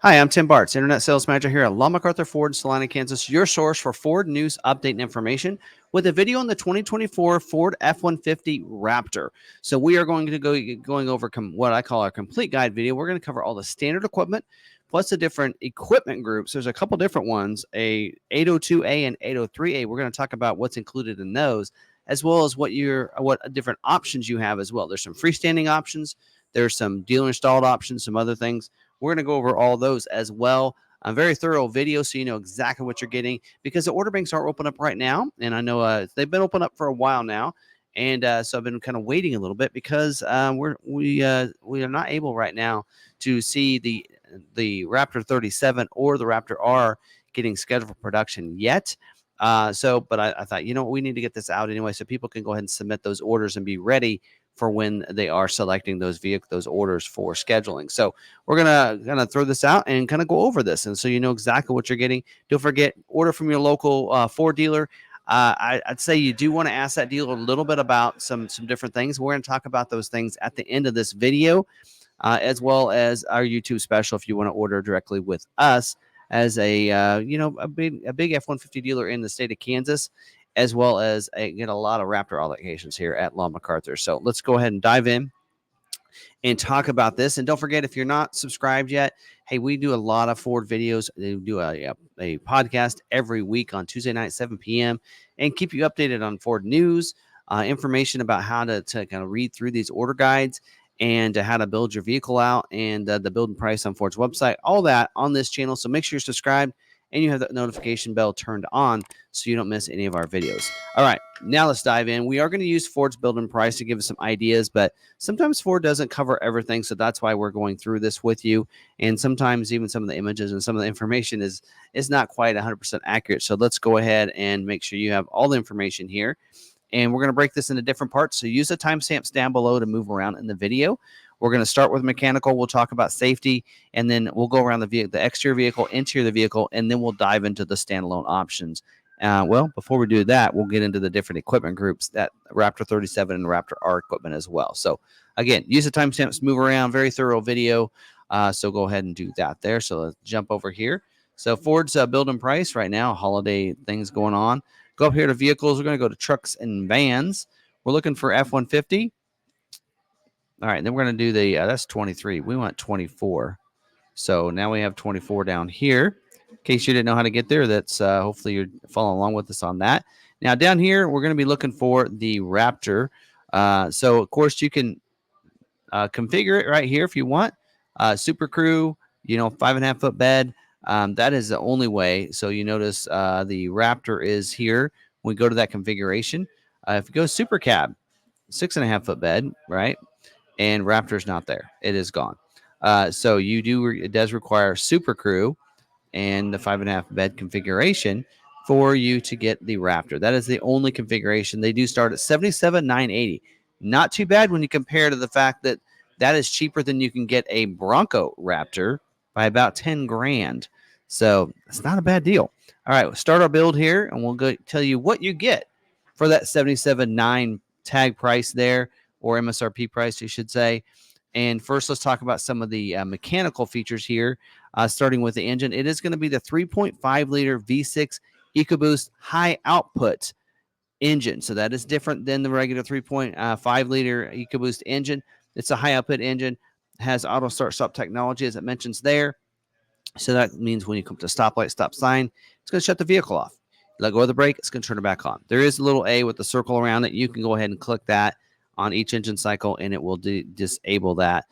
Hi, I'm Tim Bartz, Internet Sales Manager here at McArthur Ford in Salina, Kansas, your source for Ford news, update, and information with a video on the 2024 Ford F-150 Raptor. So we are going to going over what I call our complete guide video. We're going to cover all the standard equipment plus the different equipment groups. There's a couple different ones, a 802A and 803A. We're going to talk about what's included in those, as well as what different options you have as well. There's some freestanding options. There's some dealer installed options, some other things. We're going to go over all those as well. A very thorough video so you know exactly what you're getting, because the order banks aren't open up right now. And I know they've been open up for a while now. And so I've been kind of waiting a little bit because we are not able right now to see the Raptor 37 or the Raptor R getting scheduled for production yet. But I thought, we need to get this out anyway so people can go ahead and submit those orders and be ready for when they are selecting those orders for scheduling. So we're gonna throw this out and kind of go over this, and so you know exactly what you're getting. Don't forget, order from your local Ford dealer. I'd say you do want to ask that dealer a little bit about some different things. We're going to talk about those things at the end of this video, as well as our YouTube special if you want to order directly with us as a big F-150 dealer in the state of Kansas, as well as get a lot of Raptor allocations here at McArthur. So let's go ahead and dive in and talk about this. And don't forget, if you're not subscribed yet, hey, we do a lot of Ford videos. We do a podcast every week on Tuesday night, 7 p.m., and keep you updated on Ford news, information about how to kind of read through these order guides and how to build your vehicle out, and the build and price on Ford's website, all that on this channel. So make sure you're subscribed and you have the notification bell turned on so you don't miss any of our videos. All right, now let's dive in. We are going to use Ford's build and price to give us some ideas, but sometimes Ford doesn't cover everything, so that's why we're going through this with you. And sometimes even some of the images and some of the information is not quite 100% accurate. So let's go ahead and make sure you have all the information here. And we're going to break this into different parts. So use the timestamps down below to move around in the video. We're going to start with mechanical. We'll talk about safety, and then we'll go around the exterior vehicle, interior of the vehicle, and then we'll dive into the standalone options. Before we do that, we'll get into the different equipment groups, that Raptor 37 and Raptor R equipment as well. So again, use the timestamps, move around, very thorough video. So go ahead and do that there. So let's jump over here. So Ford's build and price right now, holiday things going on. Go up here to vehicles. We're going to go to trucks and vans. We're looking for F-150. All right, then we're going to do that's 23. We want 24. So now we have 24 down here. In case you didn't know how to get there, that's hopefully you're following along with us on that. Now down here, we're going to be looking for the Raptor. So of course you can configure it right here if you want. Super Crew, 5.5 foot bed. That is the only way. So you notice the Raptor is here. When we go to that configuration, if you go Super Cab, 6.5 foot bed, right? And Raptor's not there. It is gone. So it does require Super Crew and the 5.5 bed configuration for you to get the Raptor. That is the only configuration. They do start at $77,980. Not too bad when you compare to the fact that is cheaper than you can get a Bronco Raptor by about 10 grand. So it's not a bad deal. All right, we'll start our build here, and we'll go tell you what you get for that $77,900 tag price there, or MSRP price, you should say. And first, let's talk about some of the mechanical features here, starting with the engine. It is going to be the 3.5 liter V6 EcoBoost high output engine. So that is different than the regular 3.5 liter EcoBoost engine. It's a high output engine, has auto start stop technology, as it mentions there. So that means when you come to stoplight, stop sign, it's going to shut the vehicle off. Let go of the brake, it's going to turn it back on. There is a little A with the circle around it. You can go ahead and click that on each engine cycle, and it will disable that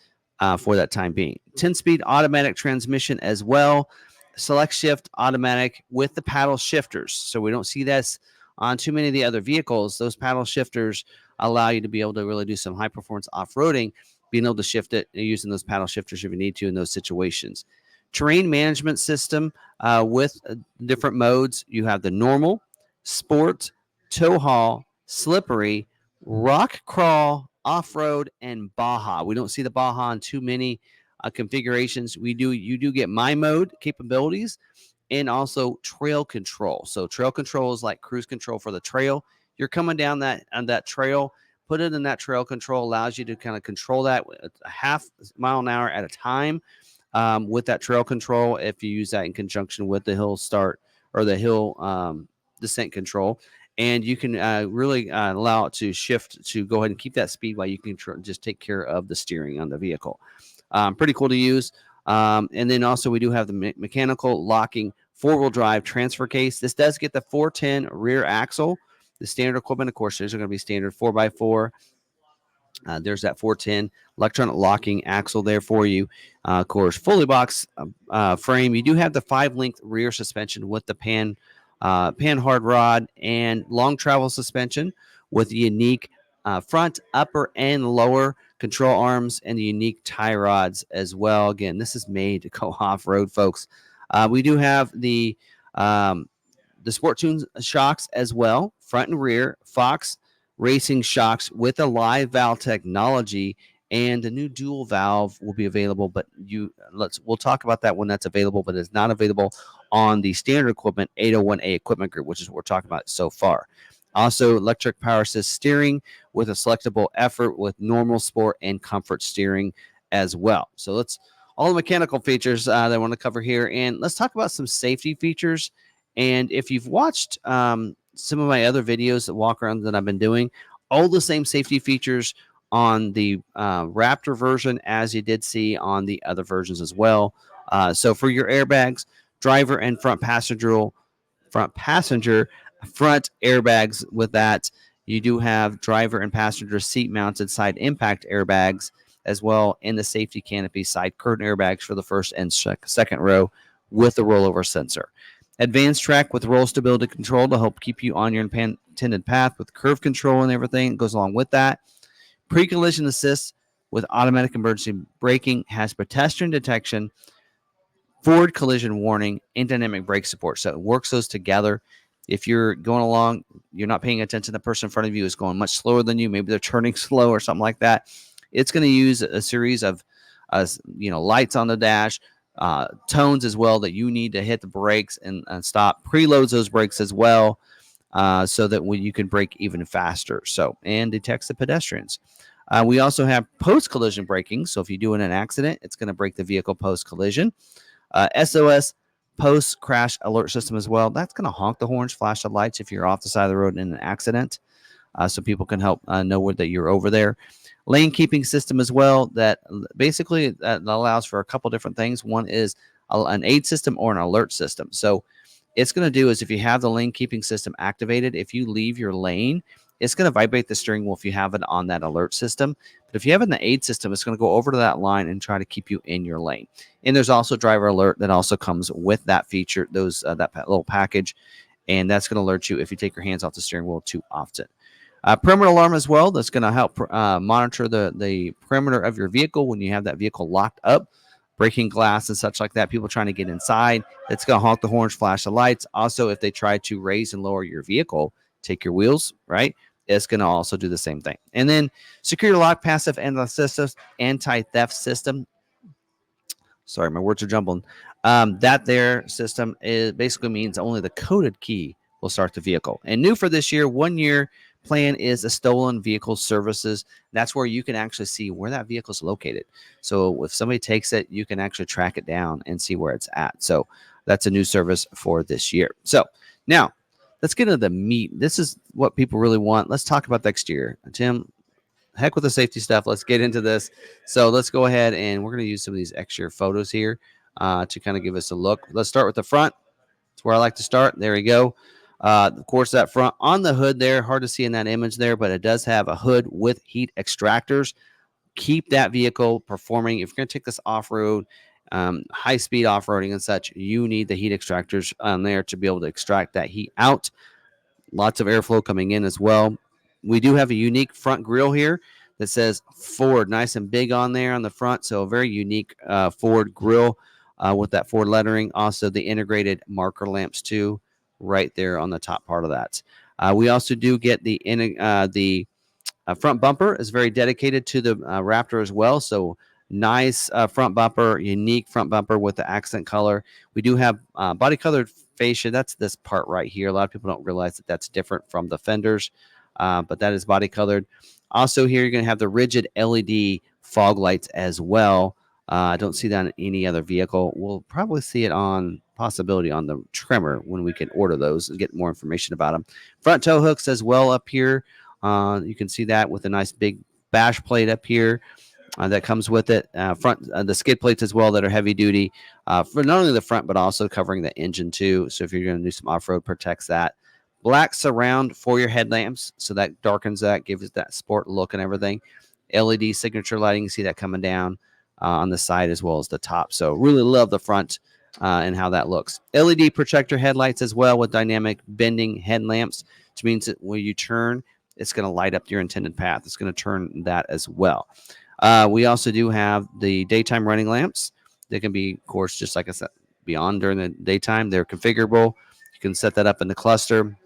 for that time being. 10-speed automatic transmission as well. Select shift automatic with the paddle shifters. So we don't see this on too many of the other vehicles. Those paddle shifters allow you to be able to really do some high-performance off-roading, being able to shift it using those paddle shifters if you need to in those situations. Terrain management system with different modes. You have the normal, sport, tow haul, slippery, rock crawl, off-road, and Baja. We don't see the Baja in too many configurations. You do get my mode capabilities and also trail control. So trail control is like cruise control for the trail. You're coming down that trail, put it in that trail control, allows you to kind of control that a half mile an hour at a time. with that trail control if you use that in conjunction with the hill start or the hill descent control. And you can really allow it to shift to go ahead and keep that speed while you can just take care of the steering on the vehicle. Pretty cool to use. And then also we do have the mechanical locking four-wheel drive transfer case. This does get the 410 rear axle. The standard equipment, of course, these are going to be standard 4x4. There's that 410 electronic locking axle there for you. Of course, fully boxed frame. You do have the 5-link rear suspension with the pan hard rod and long travel suspension with the unique front, upper, and lower control arms and the unique tie rods as well. Again, this is made to go off road, folks. We do have the Sport Tunes shocks as well, front and rear. Fox racing shocks with a live valve technology, and the new dual valve will be available. But we'll talk about that when that's available, but it's not available on the standard equipment 801A equipment group, which is what we're talking about so far. Also, electric power assist steering with a selectable effort with normal, sport, and comfort steering as well. So let's all the mechanical features that I want to cover here, and let's talk about some safety features. And if you've watched some of my other videos that walk around that I've been doing, all the same safety features on the Raptor version as you did see on the other versions as well. So for your airbags, driver and front passenger front airbags with that. You do have driver and passenger seat mounted side impact airbags as well, and the safety canopy side curtain airbags for the first and second row with the rollover sensor. Advanced track with roll stability control to help keep you on your intended path with curve control and everything that goes along with that. Pre-collision assist with automatic emergency braking, has pedestrian detection, forward collision warning, and dynamic brake support. So it works those together. If you're going along, you're not paying attention, the person in front of you is going much slower than you, maybe they're turning slow or something like that, it's going to use a series of lights on the dash, tones as well that you need to hit the brakes and stop. Preloads those brakes as well, so that you can brake even faster. So, and detects the pedestrians. We also have post-collision braking. So if you do in an accident, it's going to brake the vehicle post-collision. SOS post-crash alert system as well. That's going to honk the horns, flash the lights if you're off the side of the road in an accident, so people can help know that you're over there. Lane keeping system as well, that basically that allows for a couple different things. One is an aid system or an alert system. So it's going to do is if you have the lane keeping system activated, if you leave your lane, it's going to vibrate the steering wheel if you have it on that alert system. But if you have it in the aid system, it's going to go over to that line and try to keep you in your lane. And there's also driver alert that also comes with that feature, that little package, and that's going to alert you if you take your hands off the steering wheel too often. Perimeter alarm as well. That's going to help monitor the perimeter of your vehicle when you have that vehicle locked up, breaking glass and such like that. People trying to get inside. It's going to honk the horns, flash the lights. Also, if they try to raise and lower your vehicle, take your wheels, right? It's going to also do the same thing. And then security lock, passive anti-theft system. Sorry, my words are jumbling. That there system basically means only the coded key will start the vehicle. And new for this year, 1 year plan is a stolen vehicle services. That's where you can actually see where that vehicle is located. So if somebody takes it, you can actually track it down and see where it's at. So that's a new service for this year. So now let's get into the meat. This is what people really want. Let's talk about the exterior. Tim, heck with the safety stuff. Let's get into this. So let's go ahead and we're going to use some of these exterior photos here to kind of give us a look. Let's start with the front. That's where I like to start. There we go. Of course, that front on the hood there, hard to see in that image there, but it does have a hood with heat extractors. Keep that vehicle performing. If you're going to take this off-road, high-speed off-roading and such, you need the heat extractors on there to be able to extract that heat out. Lots of airflow coming in as well. We do have a unique front grille here that says Ford, nice and big on there on the front. So a very unique Ford grille with that Ford lettering. Also the integrated marker lamps too, right there on the top part of that. We also do get the front bumper is very dedicated to the Raptor as well. So nice front bumper, unique front bumper with the accent color. We do have body colored fascia. That's this part right here. A lot of people don't realize that that's different from the fenders, but that is body colored. Also here, you're going to have the rigid LED fog lights as well I don't see that in any other vehicle. We'll probably see it on possibility on the trimmer when we can order those and get more information about them. Front tow hooks as well up here. You can see that with a nice big bash plate up here that comes with it. Front the skid plates as well that are heavy duty for not only the front but also covering the engine too. So if you're going to do some off road, protects that. Black surround for your headlamps, so that darkens that, gives it that sport look and everything. LED signature lighting, you see that coming down on the side as well as the top. So really love the front and how that looks. LED projector headlights as well with dynamic bending headlamps, which means that when you turn, it's going to light up your intended path. It's going to turn that as well. We also do have the daytime running lamps. They can be, of course, just like I said, beyond during the daytime. They're configurable. You can set that up in the cluster.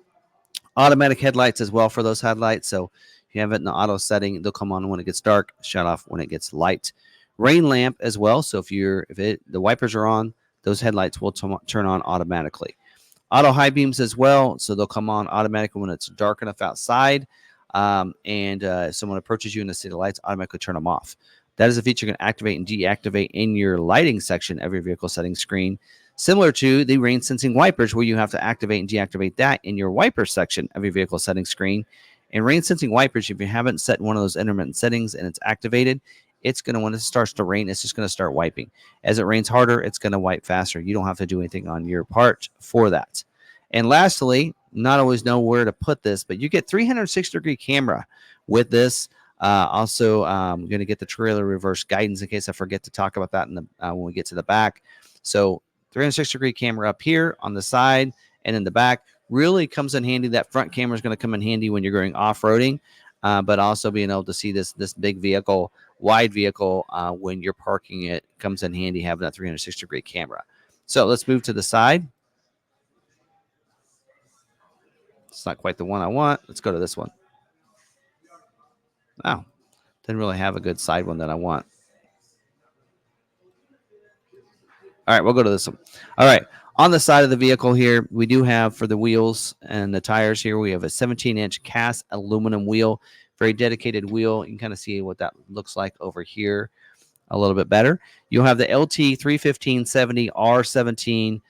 Automatic headlights as well for those headlights. So if you have it in the auto setting, they'll come on when it gets dark, shut off when it gets light. Rain lamp as well. So if the wipers are on, those headlights will turn on automatically. Auto high beams as well, so they'll come on automatically when it's dark enough outside. If someone approaches you and they see the lights, automatically turn them off. That is a feature you can activate and deactivate in your lighting section of your vehicle settings screen, similar to the rain sensing wipers, where you have to activate and deactivate that in your wiper section of your vehicle settings screen. And rain sensing wipers, if you haven't set one of those intermittent settings and it's activated, it's going to, when it starts to rain, it's just going to start wiping. As it rains harder, it's going to wipe faster. You don't have to do anything on your part for that. And lastly, not always know where to put this, but you get 360-degree camera with this. Also, I'm going to get the trailer reverse guidance in case I forget to talk about that when we get to the back. So 360-degree camera up here on the side and in the back really comes in handy. That front camera is going to come in handy when you're going off-roading, but also being able to see this big vehicle, wide vehicle, when you're parking it, comes in handy having that 360-degree camera. So let's move to the side. It's not quite the one I want. Let's go to this one. Oh, didn't really have a good side one that I want. All right, we'll go to this one. All right, on the side of the vehicle here, we do have for the wheels and the tires here, we have a 17-inch cast aluminum wheel, very dedicated wheel. You can kind of see what that looks like over here a little bit better. You'll have the LT 315/70 R17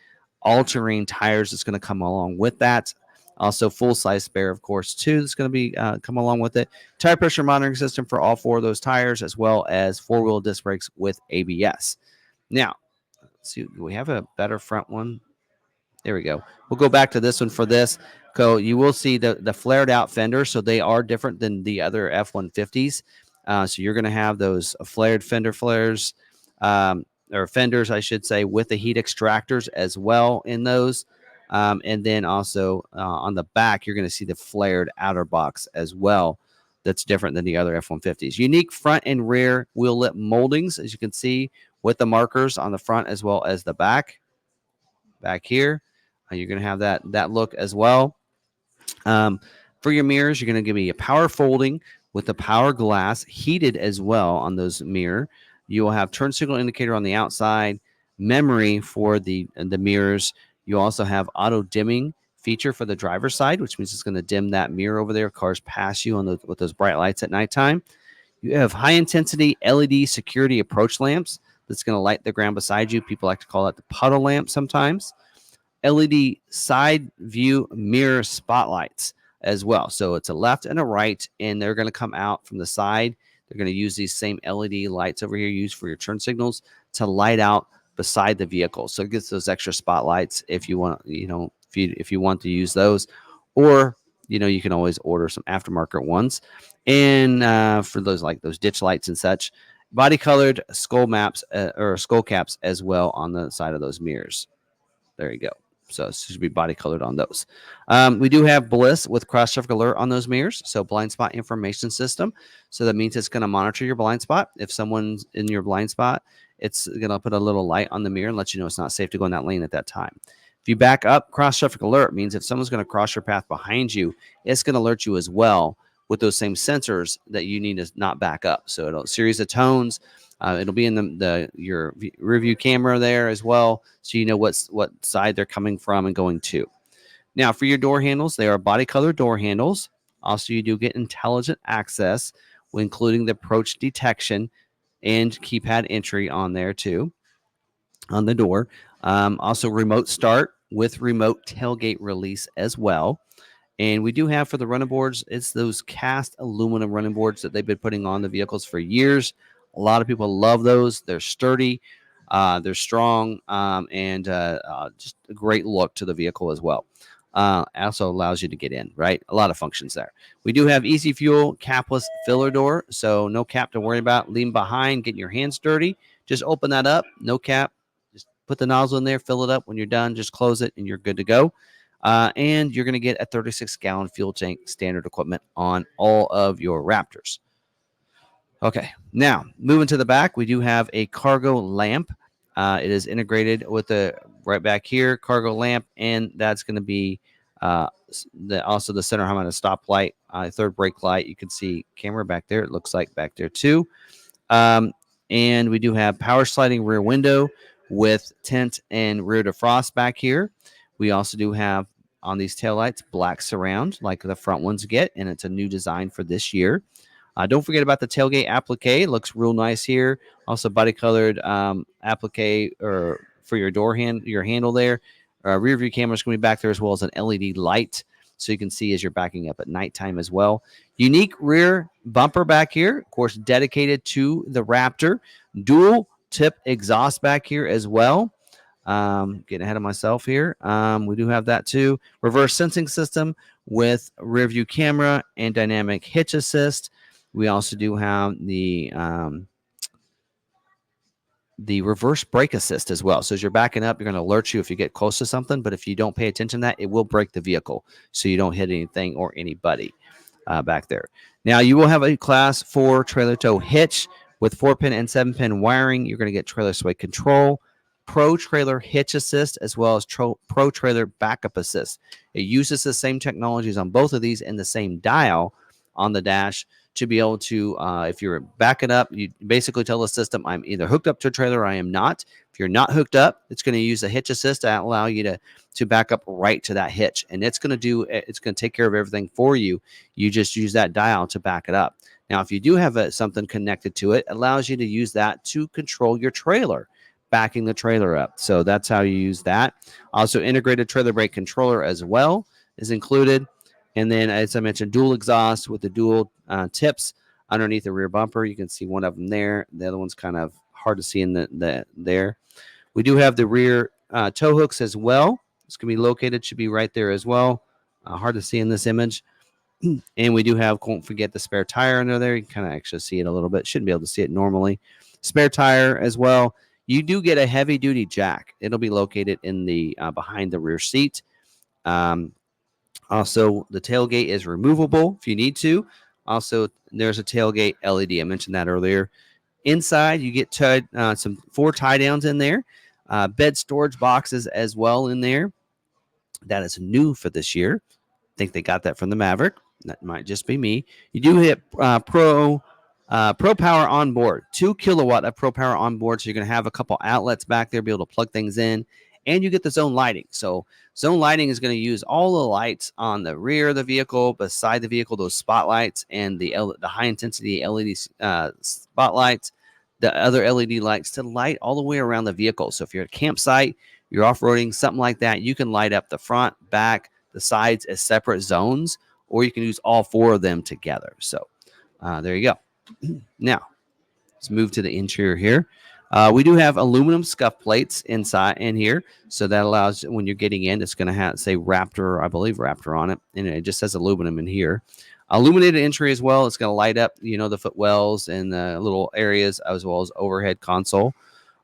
all-terrain tires that's going to come along with that. Also, full-size spare, of course, too. That's going to be come along with it. Tire pressure monitoring system for all four of those tires, as well as four-wheel disc brakes with ABS. Now, let's see, do we have a better front one? There we go. We'll go back to this one for this. So you will see the flared out fenders. So they are different than the other F-150s. So you're going to have those flared fender flares, or fenders, I should say, with the heat extractors as well in those. And then also on the back, you're going to see the flared outer box as well. That's different than the other F-150s. Unique front and rear wheel lip moldings, as you can see, with the markers on the front as well as the back. Back here, you're going to have that look as well. For your mirrors, you're going to give me a power folding with the power glass, heated as well on those mirror. You will have turn signal indicator on the outside, memory for the mirrors. You also have auto dimming feature for the driver's side, which means it's going to dim that mirror over there. Cars pass you with those bright lights at nighttime. You have high intensity LED security approach lamps that's going to light the ground beside you. People like to call it the puddle lamp sometimes. LED side view mirror spotlights as well. So it's a left and a right, and they're going to come out from the side. They're going to use these same LED lights over here used for your turn signals to light out beside the vehicle. So it gets those extra spotlights if you want, if you want to use those, or you can always order some aftermarket ones. And for those like those ditch lights and such, body colored skull maps or skull caps as well on the side of those mirrors. There you go. So it should be body colored on those. We do have Bliss with cross traffic alert on those mirrors. So blind spot information system. So that means it's going to monitor your blind spot. If someone's in your blind spot, it's going to put a little light on the mirror and let you know it's not safe to go in that lane at that time. If you back up, cross traffic alert means if someone's going to cross your path behind you, it's going to alert you as well with those same sensors that you need to not back up. So it'll series of tones. It'll be in your rear view camera there as well, so you know what side they're coming from and going to. Now, for your door handles, they are body color door handles. Also, you do get intelligent access, including the approach detection and keypad entry on there too, on the door. Also, remote start with remote tailgate release as well. And we do have for the running boards, it's those cast aluminum running boards that they've been putting on the vehicles for years. A lot of people love those. They're sturdy, they're strong, and just a great look to the vehicle as well. Also allows you to get in, right? A lot of functions there. We do have easy fuel capless filler door, so no cap to worry about. Leaving behind, getting your hands dirty. Just open that up, no cap. Just put the nozzle in there, fill it up. When you're done, just close it, and you're good to go. And you're going to get a 36-gallon fuel tank, standard equipment on all of your Raptors. Okay, now moving to the back, we do have a cargo lamp. It is integrated with the right back here cargo lamp, and that's going to be also the center mounted stoplight, third brake light. You can see camera back there. It looks like back there too. And we do have power sliding rear window with tint and rear defrost back here. We also do have on these taillights black surround like the front ones get, and it's a new design for this year. Don't forget about the tailgate applique. It looks real nice here. Also body colored applique or for your your handle there. Rear view camera is going to be back there as well as an LED light, so you can see as you're backing up at nighttime as well. Unique rear bumper back here, of course, dedicated to the Raptor. Dual tip exhaust back here as well. Getting ahead of myself here. We do have that too. Reverse sensing system with rear view camera and dynamic hitch assist. We also do have the reverse brake assist as well. So as you're backing up, you're going to alert you if you get close to something. But if you don't pay attention to that, it will brake the vehicle so you don't hit anything or anybody back there. Now, you will have a Class 4 trailer tow hitch with 4-pin and 7-pin wiring. You're going to get trailer sway control, Pro Trailer Hitch Assist, as well as Pro Trailer Backup Assist. It uses the same technologies on both of these and the same dial on the dash to be able to, if you're backing up, you basically tell the system, I'm either hooked up to a trailer or I am not. If you're not hooked up, it's going to use the hitch assist to allow you to back up right to that hitch. And it's going to take care of everything for you. You just use that dial to back it up. Now, if you do have something connected to it, it allows you to use that to control your trailer, backing the trailer up. So that's how you use that. Also, integrated trailer brake controller as well is included. And then, as I mentioned, dual exhaust with the dual tips underneath the rear bumper. You can see one of them there. The other one's kind of hard to see in the there. We do have the rear tow hooks as well. It's going to be located, should be right there as well. Hard to see in this image. And we do have, don't forget the spare tire under there. You can kind of actually see it a little bit. Shouldn't be able to see it normally. Spare tire as well. You do get a heavy duty jack. It'll be located in the behind the rear seat. Also, the tailgate is removable if you need to. Also, there's a tailgate LED. I mentioned that earlier. Inside, you get some 4 tie downs in there. Bed storage boxes as well in there. That is new for this year. I think they got that from the Maverick. That might just be me. You do hit Pro Power on board. 2 kilowatt of Pro Power on board. So you're going to have a couple outlets back there, be able to plug things in. And you get the zone lighting. So zone lighting is going to use all the lights on the rear of the vehicle, beside the vehicle, those spotlights, and the high intensity LED spotlights, the other LED lights to light all the way around the vehicle. So if you're at a campsite, you're off-roading, something like that, you can light up the front, back, the sides as separate zones, or you can use all 4 of them together. So there you go. Now, let's move to the interior here. We do have aluminum scuff plates inside in here, so that allows when you're getting in, it's going to say Raptor, I believe Raptor on it, and it just says aluminum in here. Illuminated entry as well. It's going to light up, the footwells and the little areas as well as overhead console.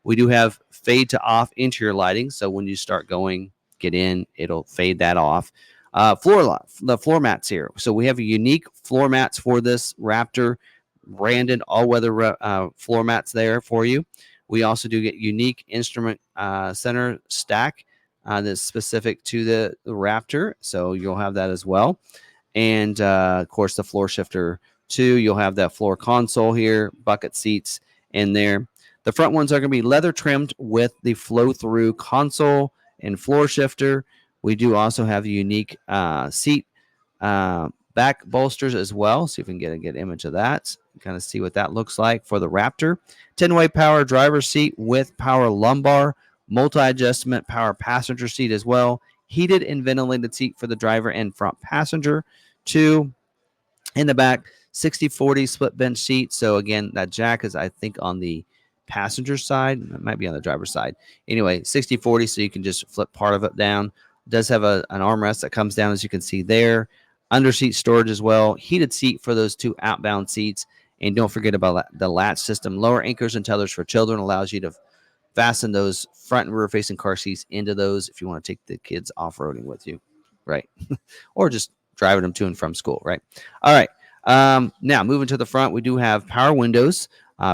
We do have fade to off interior lighting, so when you start going, get in, it'll fade that off. The floor mats here. So we have a unique floor mats for this Raptor branded all-weather floor mats there for you. We also do get unique instrument center stack that's specific to the Raptor, so you'll have that as well. And, of course, the floor shifter, too. You'll have that floor console here, bucket seats in there. The front ones are going to be leather trimmed with the flow-through console and floor shifter. We do also have unique seat back bolsters as well. See if we can get a good image of that. kind of see what that looks like for the Raptor. 10-way power driver's seat with power lumbar, multi-adjustment power passenger seat as well, heated and ventilated seat for the driver and front passenger. 2 in the back, 60/40 split bench seat. So again, that jack is, I think, on the passenger side. It might be on the driver's side. Anyway, 60/40, so you can just flip part of it down. It does have an armrest that comes down, as you can see there. Under seat storage as well. Heated seat for those 2 outbound seats. And don't forget about the latch system. Lower anchors and tethers for children allows you to fasten those front and rear facing car seats into those if you want to take the kids off-roading with you, right? Or just driving them to and from school, right? All right. Now, moving to the front, we do have power windows,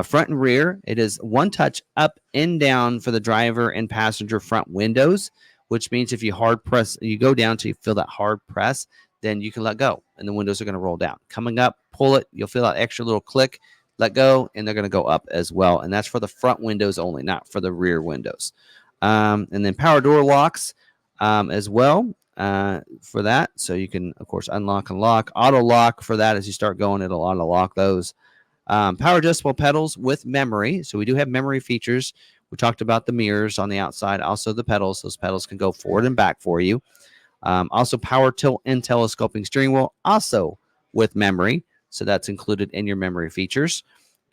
front and rear. It is one touch up and down for the driver and passenger front windows, which means if you hard press, you go down till you feel that hard press, then you can let go, and the windows are going to roll down. Coming up, pull it, you'll feel that extra little click, let go, and they're going to go up as well. And that's for the front windows only, not for the rear windows. And then power door locks as well. For that, so you can, of course, unlock and lock. Auto lock for that, as you start going, it'll auto lock those. Power adjustable pedals with memory, so we do have memory features. We talked about the mirrors on the outside, also the pedals. Those pedals can go forward and back for you. Also power tilt and telescoping steering wheel, also with memory, so that's included in your memory features.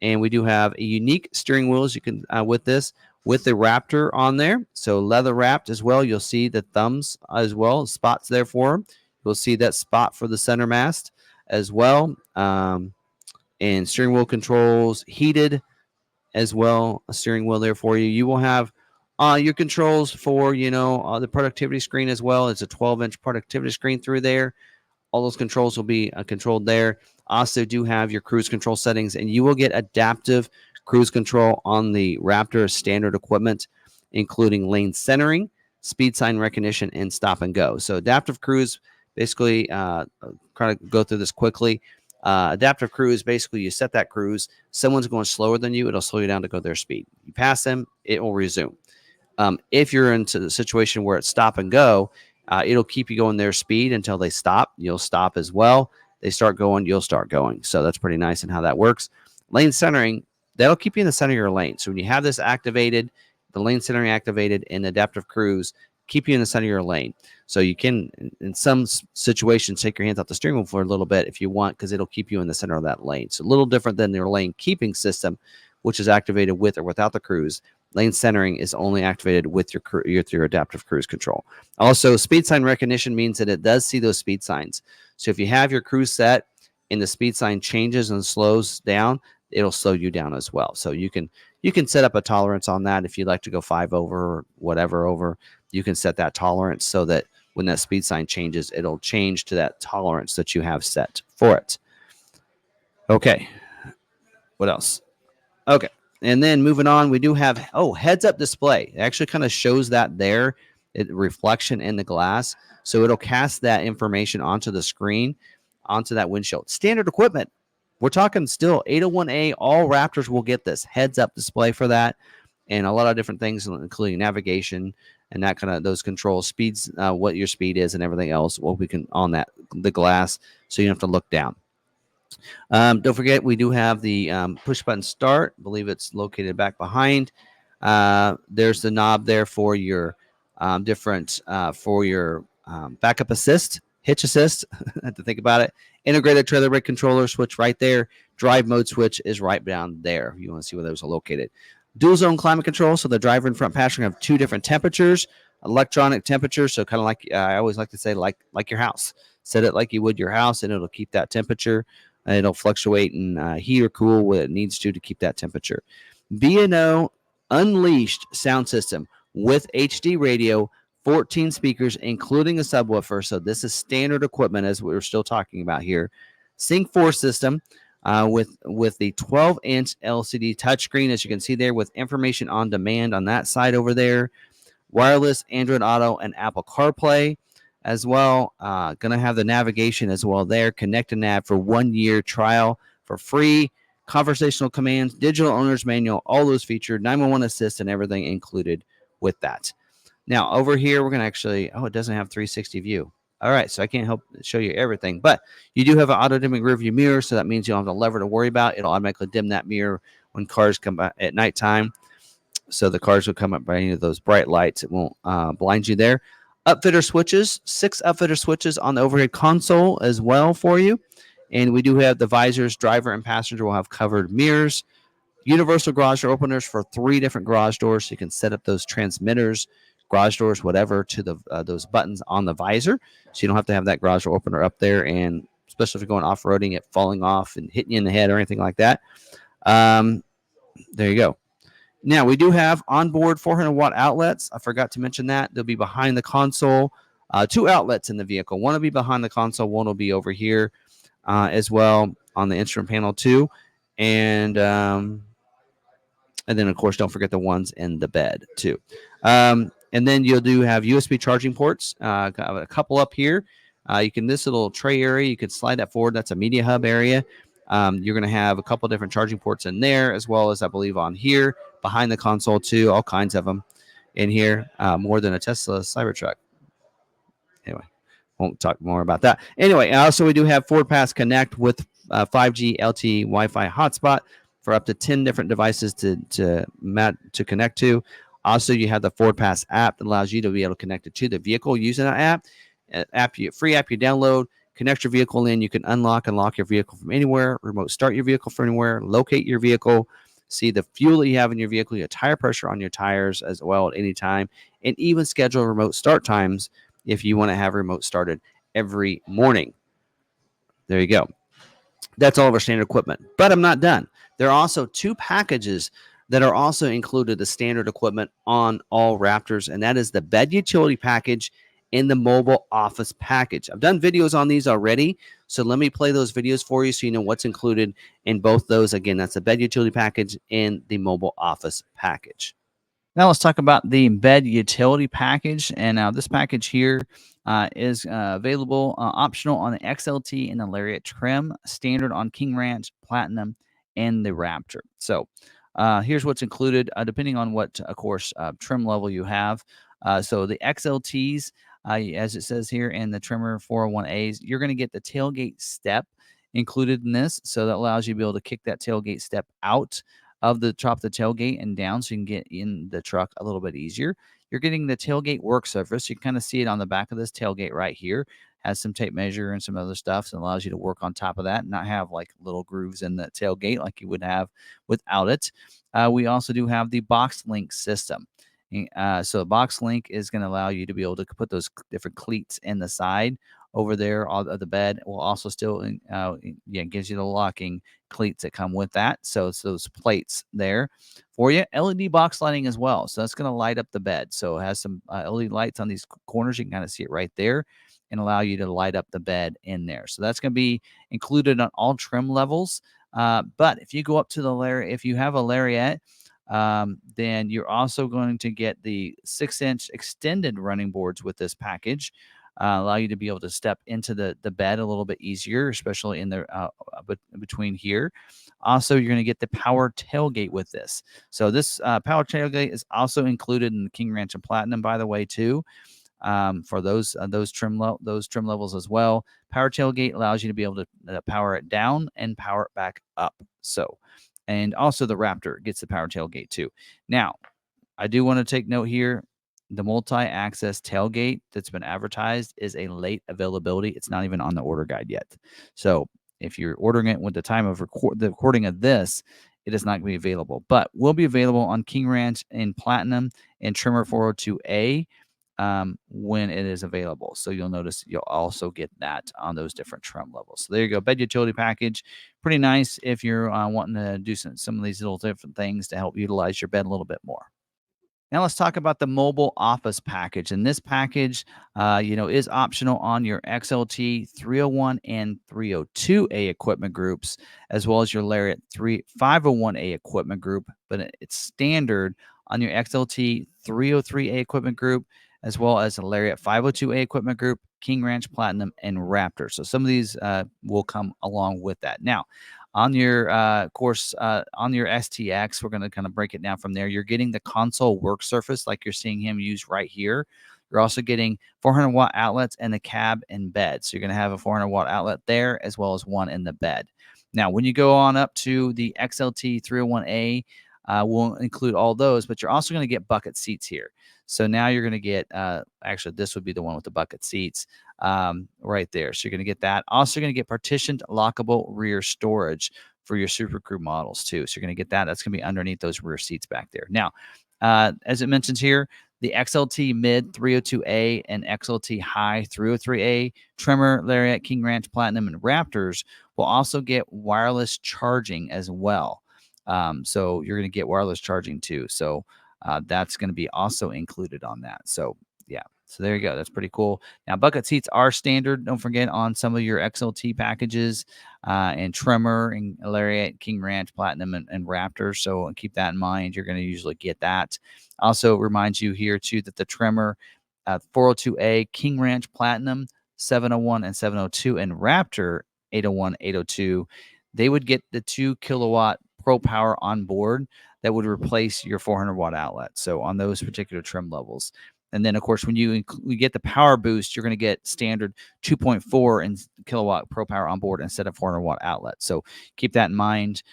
And we do have a unique steering wheel, as you can with this, with the Raptor on there. So leather wrapped as well. You'll see the thumbs as well, spots there for them. You'll see that spot for the center mast as well. And steering wheel controls, heated as well, a steering wheel there for you. You will have your controls for, the productivity screen as well. It's a 12-inch productivity screen through there. All those controls will be controlled there. Also do have your cruise control settings, and you will get adaptive cruise control on the Raptor standard equipment, including lane centering, speed sign recognition, and stop and go. So adaptive cruise, basically, kind of go through this quickly. Adaptive cruise, basically you set that cruise. Someone's going slower than you, it'll slow you down to go their speed. You pass them, it will resume. If you're into the situation where it's stop and go, it'll keep you going their speed until they stop. You'll stop as well. They start going, you'll start going. So that's pretty nice in how that works. Lane centering, that'll keep you in the center of your lane. So when you have this activated, the lane centering activated in adaptive cruise, keep you in the center of your lane. So you can, in some situations, take your hands off the steering wheel for a little bit if you want, because it'll keep you in the center of that lane. So a little different than your lane keeping system, which is activated with or without the cruise. Lane centering is only activated with your adaptive cruise control. Also, speed sign recognition means that it does see those speed signs. So if you have your cruise set and the speed sign changes and slows down, it'll slow you down as well. So you can set up a tolerance on that. If you'd like to go 5 over or whatever over, you can set that tolerance so that when that speed sign changes, it'll change to that tolerance that you have set for it. Okay. What else? Okay. And then moving on, we do have, heads-up display. It actually kind of shows that there, reflection in the glass. So it'll cast that information onto the screen, onto that windshield. Standard equipment. We're talking still 801A. All Raptors will get this heads-up display for that, and a lot of different things, including navigation and that kind of those controls, speeds, what your speed is, and everything else. What we can on the glass, so you don't have to look down. Don't forget, we do have the push button start. I believe it's located back behind. There's the knob there for your backup assist, hitch assist. I have to think about it. Integrated trailer brake controller switch right there. Drive mode switch is right down there. You want to see where those are located. Dual zone climate control. So the driver and front passenger have 2 different temperatures. Electronic temperature. So kind of like I always like to say, like your house. Set it like you would your house, and it'll keep that temperature. It'll fluctuate and heat or cool what it needs to keep that temperature. B&O Unleashed sound system with HD radio, 14 speakers, including a subwoofer. So this is standard equipment, as we're still talking about here. Sync 4 system with the 12-inch LCD touchscreen, as you can see there, with information on demand on that side over there. Wireless Android Auto and Apple CarPlay as well. Going to have the navigation as well there. Connect and Nav for 1-year trial for free. Conversational commands, digital owner's manual, all those featured, 911 assist, and everything included with that. Now, over here, we're going to actually, it doesn't have 360 view. All right, so I can't help show you everything, but you do have an auto dimming rear view mirror, so that means you don't have a lever to worry about. It'll automatically dim that mirror when cars come by at nighttime. So the cars will come up by any of those bright lights. It won't blind you there. Upfitter switches, 6 upfitter switches on the overhead console as well for you. And we do have the visors, driver and passenger will have covered mirrors. Universal garage door openers for 3 different garage doors. So you can set up those transmitters, garage doors, whatever, to the those buttons on the visor. So you don't have to have that garage door opener up there. And especially if you're going off-roading, it falling off and hitting you in the head or anything like that. There you go. Now, we do have onboard 400-watt outlets. I forgot to mention that. They'll be behind the console. 2 outlets in the vehicle. One will be behind the console. One will be over here as well on the instrument panel too. And then, of course, don't forget the ones in the bed too. And then you'll do have USB charging ports. A couple up here. You can, this little tray area, you can slide that forward. That's a media hub area. You're going to have a couple different charging ports in there, as well as, I believe, on here behind the console too. All kinds of them in here, more than a Tesla Cybertruck. Anyway, won't talk more about that. Anyway, also we do have Ford Pass Connect with 5G LTE Wi-Fi hotspot for up to 10 different devices to connect to. Also, you have the Ford Pass app that allows you to be able to connect it to the vehicle using that app. Free app you download. Connect your vehicle in. You can unlock and lock your vehicle from anywhere, remote start your vehicle from anywhere, locate your vehicle, see the fuel that you have in your vehicle, your tire pressure on your tires as well at any time, and even schedule remote start times if you want to have remote started every morning. There you go. That's all of our standard equipment. But I'm not done. There are also 2 packages that are also included as standard equipment on all Raptors, and that is the bed utility package in the mobile office package. I've done videos on these already, so let me play those videos for you so you know what's included in both those. Again, that's the bed utility package and the mobile office package. Now let's talk about the bed utility package. And now this package here is available optional on the XLT and the Lariat trim, standard on King Ranch, Platinum, and the Raptor. So here's what's included, depending on what, of course, trim level you have. So the XLTs, as it says here in the trimmer 401As, you're going to get the tailgate step included in this. So that allows you to be able to kick that tailgate step out of the top of the tailgate and down so you can get in the truck a little bit easier. You're getting the tailgate work surface. You can kind of see it on the back of this tailgate right here. Has some tape measure and some other stuff, so it allows you to work on top of that and not have like little grooves in the tailgate like you would have without it. We also do have the box link system. So box link is going to allow you to be able to put those different cleats in the side over there of the bed. Will also still gives you the locking cleats that come with that. So it's those plates there for you. LED box lighting as well. So that's going to light up the bed. So it has some LED lights on these corners. You can kind of see it right there and allow you to light up the bed in there. So that's going to be included on all trim levels. But if you go up to the Lariat, if you have a Lariat, then you're also going to get the 6-inch extended running boards with this package. Allow you to be able to step into the bed a little bit easier, especially in the between here. Also, you're going to get the power tailgate with this. So this power tailgate is also included in the King Ranch and Platinum, by the way, too. For those trim levels as well. Power tailgate allows you to be able to power it down and power it back up. So, and also the Raptor gets the power tailgate too. Now, I do want to take note here. The multi-access tailgate that's been advertised is a late availability. It's not even on the order guide yet. So if you're ordering it with the time of the recording of this, it is not going to be available, but will be available on King Ranch in Platinum and Trimmer 402A when it is available. So you'll notice you'll also get that on those different trim levels. So there you go. Bed utility package. Pretty nice if you're wanting to do some of these little different things to help utilize your bed a little bit more. Now let's talk about the mobile office package. And this package, is optional on your XLT 301 and 302A equipment groups, as well as your Lariat 501A equipment group. But it's standard on your XLT 303A equipment group, as well as the Lariat 502A equipment group, King Ranch Platinum, and Raptor. So some of these will come along with that. Now, on your on your STX, we're going to kind of break it down from there. You're getting the console work surface like you're seeing him use right here. You're also getting 400 watt outlets and the cab and bed. So you're going to have a 400 watt outlet there as well as one in the bed. Now, when you go on up to the XLT 301A, we'll include all those, but you're also going to get bucket seats here. So now you're going to get, actually, this would be the one with the bucket seats right there. So you're going to get that. Also going to get partitioned lockable rear storage for your Super Crew models too. So you're going to get that. That's going to be underneath those rear seats back there. Now, as it mentions here, the XLT Mid 302A and XLT High 303A, Tremor, Lariat, King Ranch, Platinum, and Raptors will also get wireless charging as well. So you're going to get wireless charging too. So that's going to be also included on that. So yeah, so there you go. That's pretty cool. Now, bucket seats are standard. Don't forget on some of your XLT packages and Tremor and Lariat, King Ranch, Platinum, and Raptor. So keep that in mind. You're going to usually get that. Also reminds you here too that the Tremor 402A, King Ranch, Platinum, 701 and 702, and Raptor 801, 802, they would get the 2 kilowatt Pro Power on board that would replace your 400 watt outlet. So on those particular trim levels. And then, of course, when you get the power boost, you're going to get standard 2.4 and kilowatt Pro Power on board instead of 400 watt outlet. So keep that in mind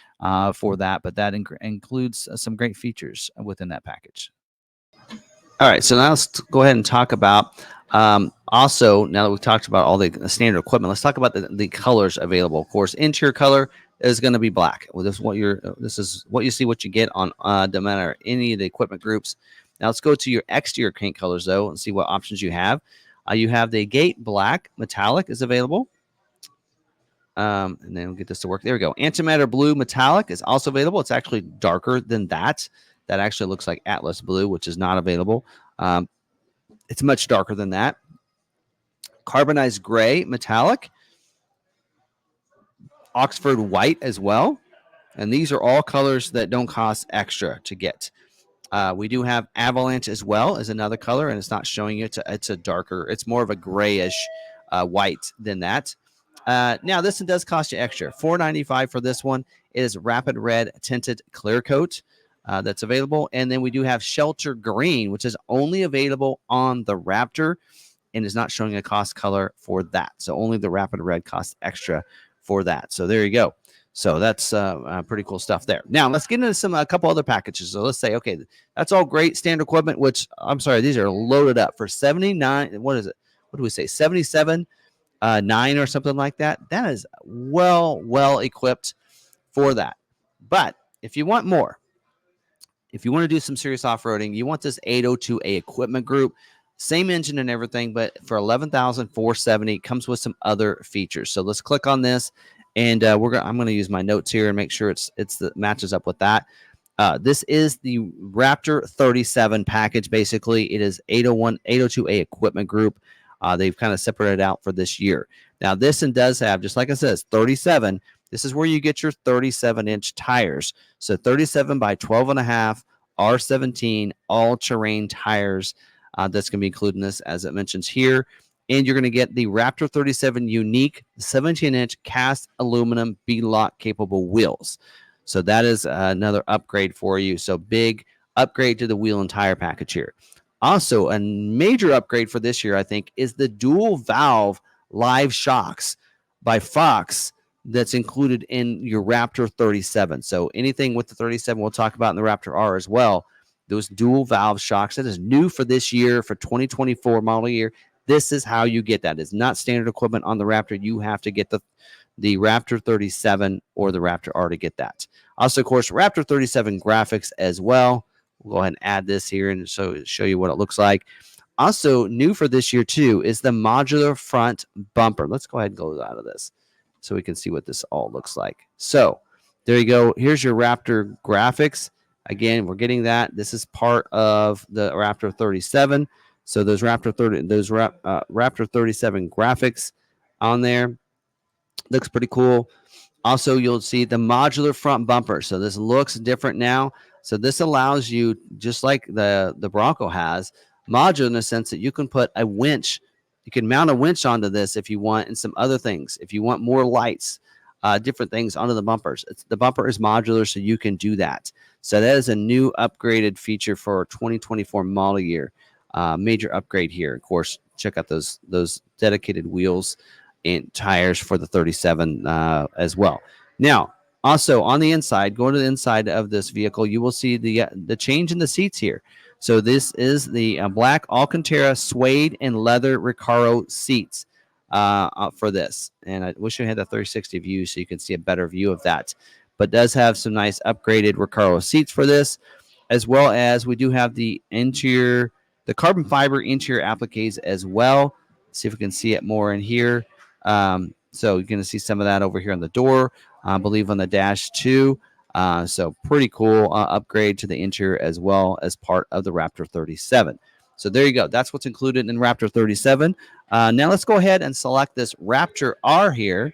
for that. But that includes some great features within that package. All right, so now let's go ahead and talk about also, now that we've talked about all the standard equipment, let's talk about the colors available. Of course, interior color is going to be black. Well, this is what you see, what you get on no matter any of the equipment groups. Now let's go to your exterior paint colors though and see what options you have. You have the Gate Black Metallic is available. And then we'll get this to work. There we go. Antimatter Blue Metallic is also available. It's actually darker than that. That actually looks like Atlas Blue, which is not available. It's much darker than that. Carbonized Gray Metallic. Oxford White as well. And these are all colors that don't cost extra to get. We do have Avalanche as well as another color, and it's not showing you. It's a darker, it's more of a grayish white than that. Now, this one does cost you extra. $4.95 for this one. It is Rapid Red Tinted Clear Coat that's available. And then we do have Shelter Green, which is only available on the Raptor and is not showing a cost color for that. So only the Rapid Red costs extra for that. So there you go. So that's pretty cool stuff there. Now let's get into a couple other packages. So let's say, okay, that's all great standard equipment, which I'm sorry, these are loaded up for 79. What is it? What do we say? 77, 9 or something like that. That is well equipped for that. But if you want more, if you want to do some serious off-roading, you want this 802A equipment group, same engine and everything, but for $11,470, comes with some other features. So let's click on this. And I'm going to use my notes here and make sure it matches up with that. This is the Raptor 37 package. Basically, it is 802A equipment group. They've kind of separated out for this year. Now, this one does have, just like it says, 37. This is where you get your 37-inch tires. So 37 by 12.5 R17 all-terrain tires. That's going to be included in this, as it mentions here. And you're going to get the Raptor 37 unique 17-inch cast aluminum B-lock capable wheels. So that is another upgrade for you. So big upgrade to the wheel and tire package here. Also, a major upgrade for this year, I think, is the dual valve live shocks by Fox that's included in your Raptor 37. So anything with the 37 we'll talk about in the Raptor R as well. Those dual valve shocks, that is new for this year, for 2024 model year. This is how you get that. It's not standard equipment on the Raptor. You have to get the Raptor 37 or the Raptor R to get that. Also, of course, Raptor 37 graphics as well. We'll go ahead and add this here and show you what it looks like. Also, new for this year, too, is the modular front bumper. Let's go ahead and go out of this so we can see what this all looks like. So there you go. Here's your Raptor graphics. Again, we're getting that. This is part of the Raptor 37. So those Raptor 37 graphics on there looks pretty cool. Also, you'll see the modular front bumper. So this looks different now. So this allows you, just like the Bronco has, modular in the sense that you can put a winch. You can mount a winch onto this if you want, and some other things. If you want more lights, different things onto the bumpers. The bumper is modular, so you can do that. So that is a new upgraded feature for 2024 model year. major upgrade here. Of course, check out those dedicated wheels and tires for the 37 as well. Now, also on the inside, going to the inside of this vehicle, you will see the change in the seats here. So this is the black Alcantara suede and leather Recaro seats for this. And I wish I had the 360 view so you can see a better view of that. But does have some nice upgraded Recaro seats for this, as well as we do have the interior, the carbon fiber interior appliques as well. Let's see if we can see it more in here. So you're going to see some of that over here on the door, I believe on the dash too. So pretty cool upgrade to the interior as well as part of the Raptor 37. So there you go. That's what's included in Raptor 37. Now let's go ahead and select this Raptor R here.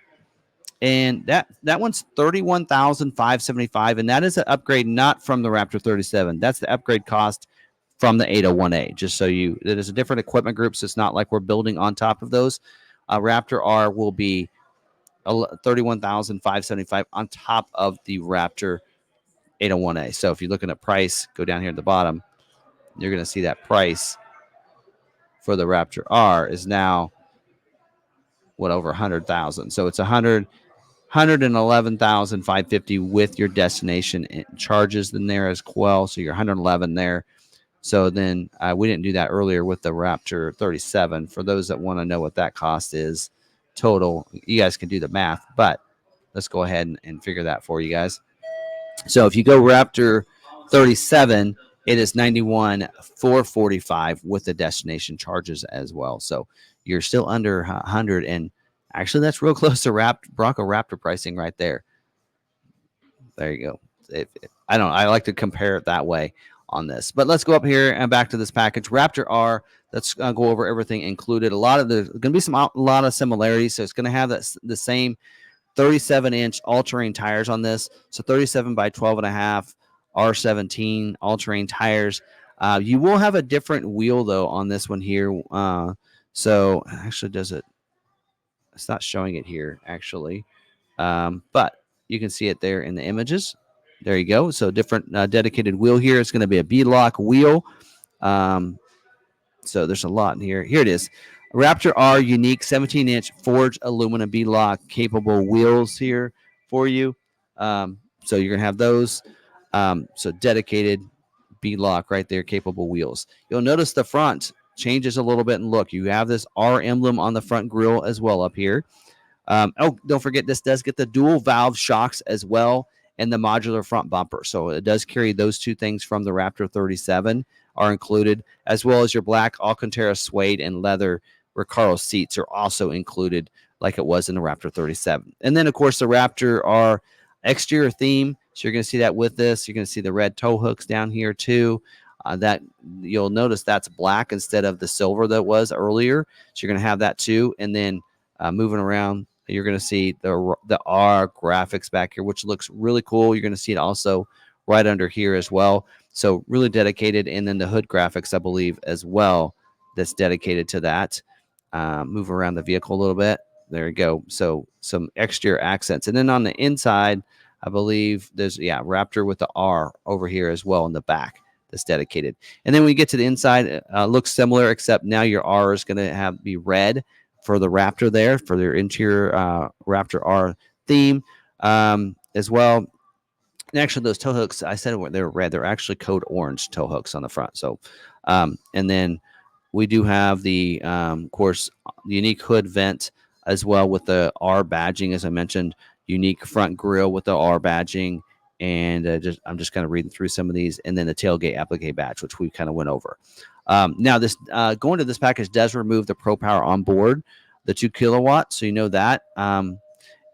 And that one's $31,575, and that is an upgrade not from the Raptor 37. That's the upgrade cost from the 801A. Just so it is a different equipment group, so it's not like we're building on top of those. Raptor R will be $31,575 on top of the Raptor 801A. So if you're looking at price, go down here at the bottom. You're going to see that price for the Raptor R is now over 100,000. So it's 111,550 with your destination charges in there as well. So you're 111 there. So then we didn't do that earlier with the Raptor 37. For those that want to know what that cost is total, you guys can do the math, but let's go ahead and figure that for you guys. So if you go Raptor 37, it is 91,445 with the destination charges as well. So you're still under 100, and actually that's real close to Bronco Raptor pricing right there. There you go. I like to compare it that way on this. But let's go up here and back to this package. Raptor R, let's go over everything included. There's going to be a lot of similarities. So it's going to have the same 37-inch all-terrain tires on this. So 37 by 12.5 R17 all-terrain tires. You will have a different wheel though on this one here. So actually, it's not showing it here actually, but you can see it there in the images. There you go. So different dedicated wheel here. It's going to be a beadlock wheel. So there's a lot in here. Here it is. Raptor R unique 17-inch forged aluminum beadlock capable wheels here for you. So you're going to have those. So dedicated beadlock right there, capable wheels. You'll notice the front changes a little bit in look. You have this R emblem on the front grille as well up here. Don't forget, this does get the dual valve shocks as well and the modular front bumper. So it does carry those two things from the Raptor 37 are included, as well as your black Alcantara suede and leather Recaro seats are also included like it was in the Raptor 37. And then, of course, the Raptor R exterior theme. So you're going to see that with this. You're going to see the red tow hooks down here too. That you'll notice that's black instead of the silver that was earlier. So you're going to have that too. And then moving around, you're going to see the R graphics back here, which looks really cool. You're going to see it also right under here as well. So really dedicated. And then the hood graphics, I believe, as well, that's dedicated to that. Move around the vehicle a little bit. There you go. So some exterior accents. And then on the inside, I believe there's, Raptor with the R over here as well in the back that's dedicated. And then when you get to the inside, it looks similar, except now your R is going to be red for the Raptor there, for their interior Raptor R theme as well. And actually, those tow hooks, I said they were red. They're actually code orange tow hooks on the front. So, and then we do have the, of course, unique hood vent as well with the R badging, as I mentioned, unique front grille with the R badging. And I'm just kind of reading through some of these, and then the tailgate applique badge, which we kind of went over. Now, this going to this package does remove the Pro Power on board, the 2 kilowatt, so you know that.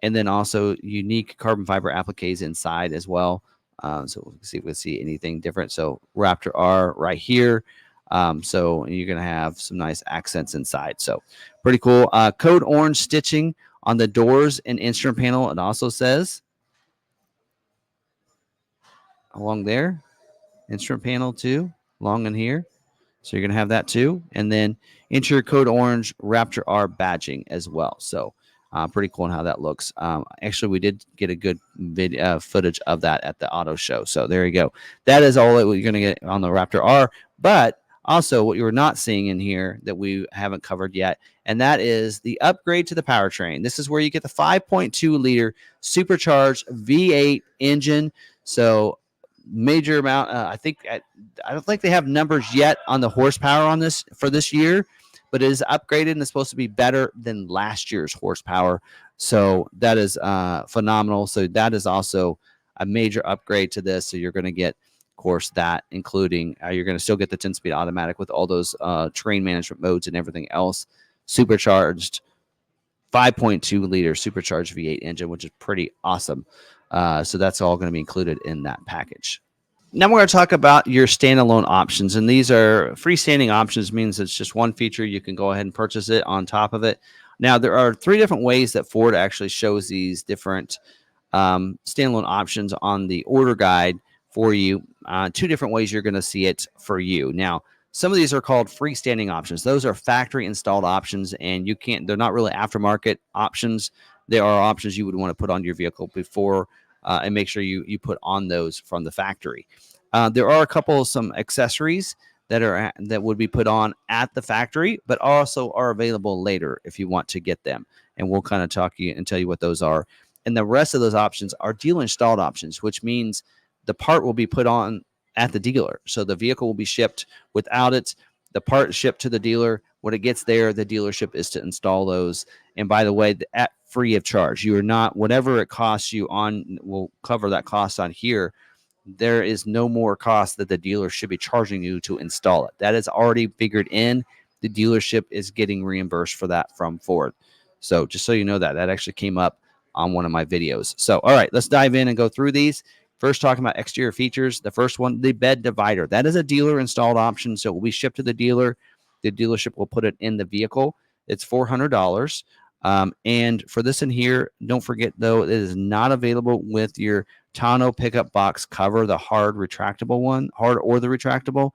And then also unique carbon fiber appliques inside as well. So we'll see if we see anything different. So Raptor R right here. So you're going to have some nice accents inside. So pretty cool. Code orange stitching on the doors and instrument panel. It also says along there, instrument panel too, along in here. So you're going to have that too. And then interior code orange Raptor R badging as well. So pretty cool on how that looks. Actually, we did get a good footage of that at the auto show. So there you go. That is all that you're going to get on the Raptor R. But Also, what you're not seeing in here that we haven't covered yet, and that is the upgrade to the powertrain. This is where you get the 5.2 liter supercharged V8 engine. So major amount. I don't think they have numbers yet on the horsepower on this for this year, but it is upgraded and it's supposed to be better than last year's horsepower. So that is phenomenal. So that is also a major upgrade to this. So you're going to get, of course, that including you're going to still get the 10-speed automatic with all those train management modes and everything else. Supercharged 5.2 liter supercharged V8 engine, which is pretty awesome. So that's all going to be included in that package. Now we're going to talk about your standalone options, and these are freestanding options. Means it's just one feature. You can go ahead and purchase it on top of it. Now there are 3 different ways that Ford actually shows these different standalone options on the order guide for you. 2 different ways you're going to see it for you. Now, some of these are called freestanding options. Those are factory installed options, and they're not really aftermarket options. They are options you would want to put on your vehicle before and make sure you put on those from the factory. There are some accessories that would be put on at the factory, but also are available later if you want to get them. And we'll kind of talk you and tell you what those are. And the rest of those options are dealer installed options, which means the part will be put on at the dealer. So the vehicle will be shipped without it. The part shipped to the dealer. When it gets there, the dealership is to install those. And by the way, at free of charge. You are not, whatever it costs you on, we'll cover that cost on here. There is no more cost that the dealer should be charging you to install it. That is already figured in. The dealership is getting reimbursed for that from Ford. So just so you know that actually came up on one of my videos. So, all right, let's dive in and go through these. First, talking about exterior features. The first one, the bed divider. That is a dealer installed option. So it will be shipped to the dealer. The dealership will put it in the vehicle. It's $400. And for this in here, don't forget, though, it is not available with your tonneau pickup box cover, the hard retractable one, hard or the retractable.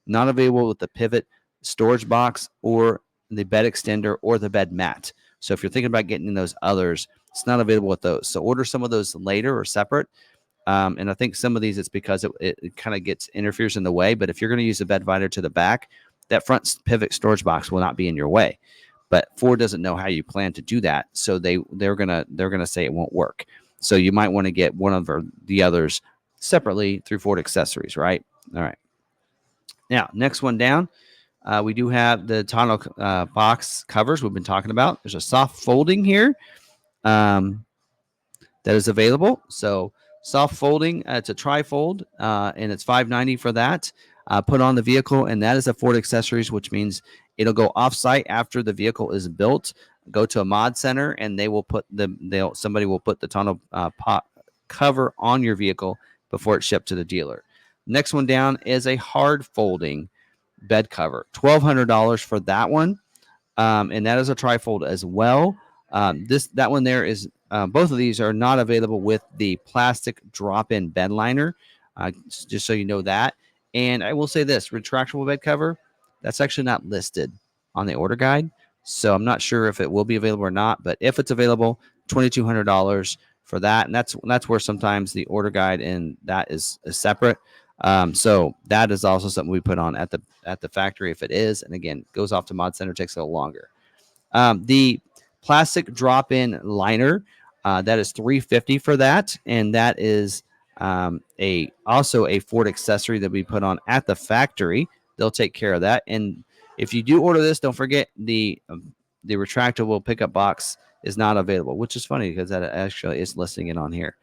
Not available with the pivot storage box or the bed extender or the bed mat. So if you're thinking about getting those others, it's not available with those. So order some of those later or separate. And I think some of these, it's because it kind of interferes in the way. But if you're going to use a bed divider to the back, that front pivot storage box will not be in your way. But Ford doesn't know how you plan to do that, so they're gonna say it won't work. So you might want to get one of the others separately through Ford Accessories, right? All right. Now, next one down, we do have the tonneau box covers we've been talking about. There's a soft folding here that is available. So soft folding, it's a tri-fold, and it's $590 for that. Put on the vehicle, and that is a Ford Accessories, which means it'll go off-site after the vehicle is built. Go to a mod center, and somebody will put the tonneau pot cover on your vehicle before it's shipped to the dealer. Next one down is a hard folding bed cover, $1,200 for that one, and that is a trifold as well. That one there is both of these are not available with the plastic drop-in bed liner, just so you know that. And I will say this, retractable bed cover, that's actually not listed on the order guide. So I'm not sure if it will be available or not, but if it's available, $2,200 for that. And that's where sometimes the order guide and that is separate. So that is also something we put on at the factory if it is. And again, goes off to Mod Center, takes a little longer. The plastic drop-in liner, that is $350 for that. And that is also a Ford accessory that we put on at the factory. They'll take care of that. And if you do order this, don't forget the retractable pickup box is not available, which is funny because that actually is listing it on here.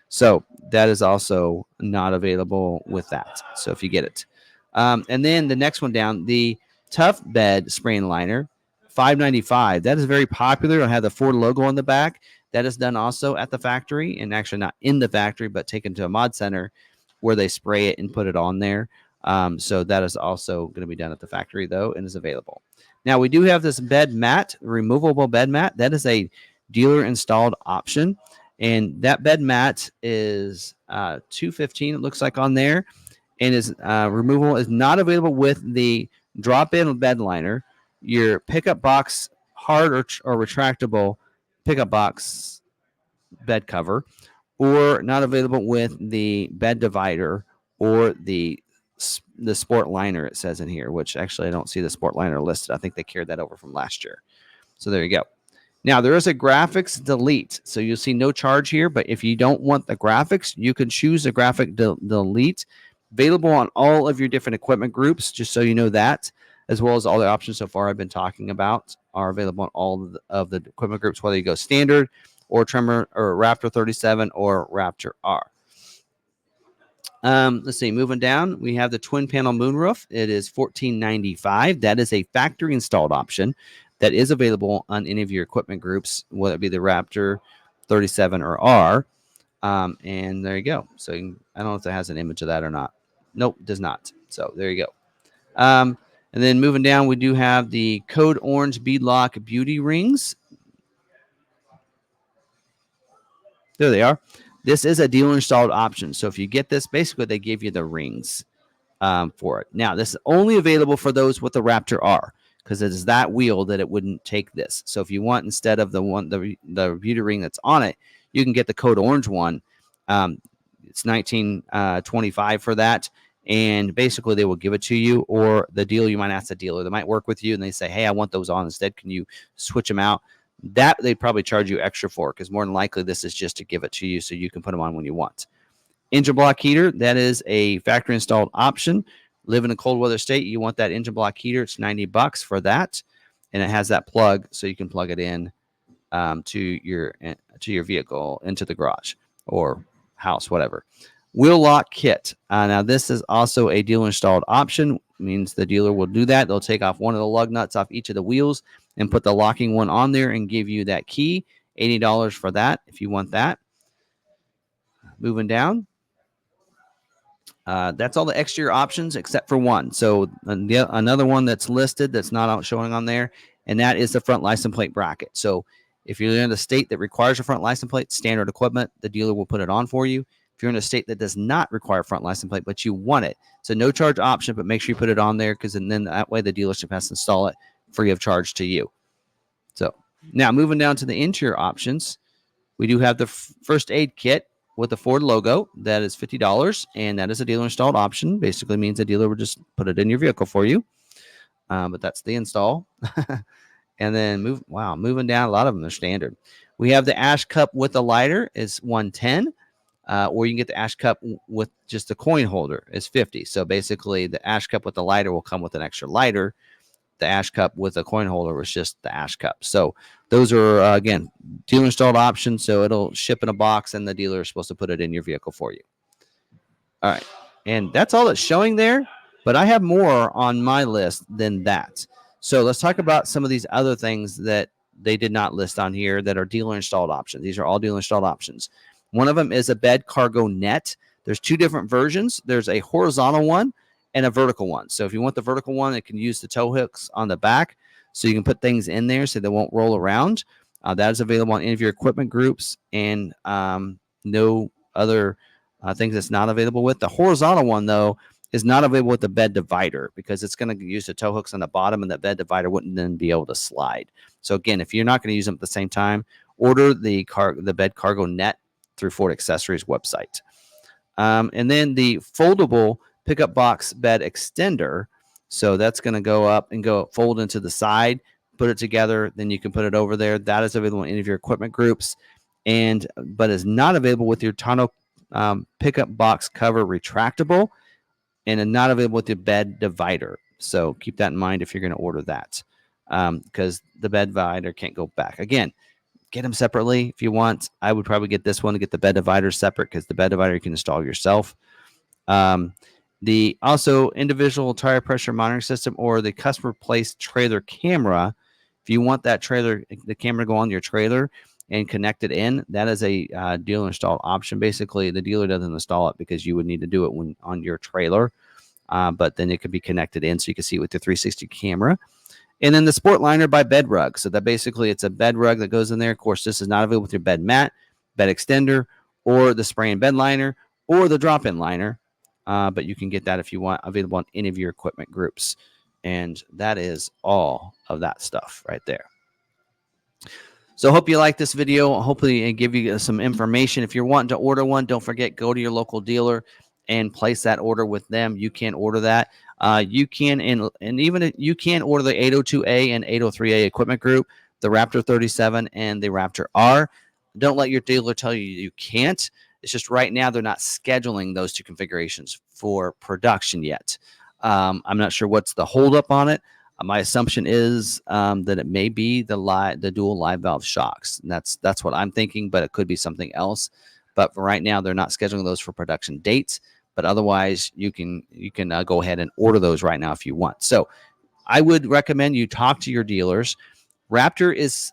So that is also not available with that. So if you get it, and then the next one down, the Tough Bed spray and liner, $595. That is very popular. It'll have the Ford logo on the back. That is done also at the factory, and actually not in the factory, but taken to a mod center where they spray it and put it on there. So that is also going to be done at the factory, though, and is available. Now, we do have this bed mat, removable bed mat. That is a dealer-installed option, and that bed mat is $215, it looks like, on there, and is removable. Is not available with the drop-in bed liner, your pickup box, hard or retractable pickup box bed cover, or not available with the bed divider or the the sport liner, it says in here, which actually I don't see the sport liner listed. I think they carried that over from last year. So there you go. Now, there is a graphics delete. So you'll see no charge here, but if you don't want the graphics, you can choose the graphic delete. Available on all of your different equipment groups, just so you know that, as well as all the options so far I've been talking about are available on all of the equipment groups, whether you go standard or Tremor or Raptor 37 or Raptor R. Let's see, moving down, we have the twin panel moonroof. It is $14.95. That is a factory installed option that is available on any of your equipment groups, whether it be the Raptor 37 or R. And there you go. So I don't know if it has an image of that or not. Nope, it does not. So there you go. And then moving down, we do have the Code Orange beadlock beauty rings. There they are. This is a dealer installed option. So if you get this, basically they give you the rings for it. Now, this is only available for those with the Raptor R, because it is that wheel that it wouldn't take this. So if you want, instead of the beauty ring that's on it, you can get the Code Orange one. It's $19.25 for that. And basically they will give it to you, or the dealer, you might ask the dealer, they might work with you and they say, hey, I want those on instead. Can you switch them out? That they'd probably charge you extra for, because more than likely this is just to give it to you so you can put them on when you want. Engine block heater, that is a factory installed option. Live in a cold weather state, you want that engine block heater, it's $90 for that. And it has that plug so you can plug it in to your vehicle, into the garage or house, whatever. Wheel lock kit. Now this is also a dealer installed option. Means the dealer will do that. They'll take off one of the lug nuts off each of the wheels and put the locking one on there and give you that key. $80 for that if you want that. Moving down. That's all the exterior options except for one. So another one that's listed that's not showing on there, and that is the front license plate bracket. So if you're in a state that requires a front license plate, standard equipment, the dealer will put it on for you. If you're in a state that does not require front license plate, but you want it, it's a no charge option, but make sure you put it on there, because then that way the dealership has to install it free of charge to you. So now moving down to the interior options, we do have the first aid kit with the Ford logo. That is $50, and that is a dealer installed option. Basically means the dealer would just put it in your vehicle for you. But that's the install. And then moving down, a lot of them are standard. We have the ash cup with the lighter is $110. Or you can get the ash cup with just the coin holder is $50. So basically the ash cup with the lighter will come with an extra lighter. The ash cup with a coin holder was just the ash cup. So those are, again, dealer installed options. So it'll ship in a box and the dealer is supposed to put it in your vehicle for you. All right. And that's all that's showing there. But I have more on my list than that. So let's talk about some of these other things that they did not list on here that are dealer installed options. These are all dealer installed options. One of them is a bed cargo net. There's two different versions. There's a horizontal one and a vertical one. So if you want the vertical one, it can use the tow hooks on the back, so you can put things in there so they won't roll around. That is available on any of your equipment groups, and no other things that's not available with. The horizontal one, though, is not available with the bed divider, because it's going to use the tow hooks on the bottom, and the bed divider wouldn't then be able to slide. So again, if you're not going to use them at the same time, order the bed cargo net through Ford Accessories website. And then the foldable pickup box bed extender. So that's going to go up and fold into the side, put it together, then you can put it over there. That is available in any of your equipment groups, but is not available with your tonneau pickup box cover retractable, and not available with the bed divider. So keep that in mind if you're going to order that, because the bed divider can't go back. Again, get them separately if you want. I would probably get this one to get the bed divider separate, because the bed divider you can install yourself. The also individual tire pressure monitoring system, or the customer placed trailer camera. If you want that the camera to go on your trailer and connect it in, that is a dealer installed option. Basically, the dealer doesn't install it because you would need to do it when on your trailer, but then it could be connected in so you can see it with the 360 camera. And then the sport liner by bed rug. So that basically it's a bed rug that goes in there. Of course, this is not available with your bed mat, bed extender, or the spray and bed liner, or the drop-in liner. But you can get that if you want, available on any of your equipment groups. And that is all of that stuff right there. So I hope you like this video. Hopefully it give you some information. If you're wanting to order one, don't forget, go to your local dealer and place that order with them. You can order that. You can, and even you can order the 802A and 803A equipment group, the Raptor 37 and the Raptor R. Don't let your dealer tell you you can't. It's just right now they're not scheduling those two configurations for production yet. I'm not sure what's the holdup on it. My assumption is that it may be the dual live valve shocks. And that's what I'm thinking, but it could be something else. But for right now, they're not scheduling those for production dates. But otherwise, you can go ahead and order those right now if you want. So I would recommend you talk to your dealers. Raptor is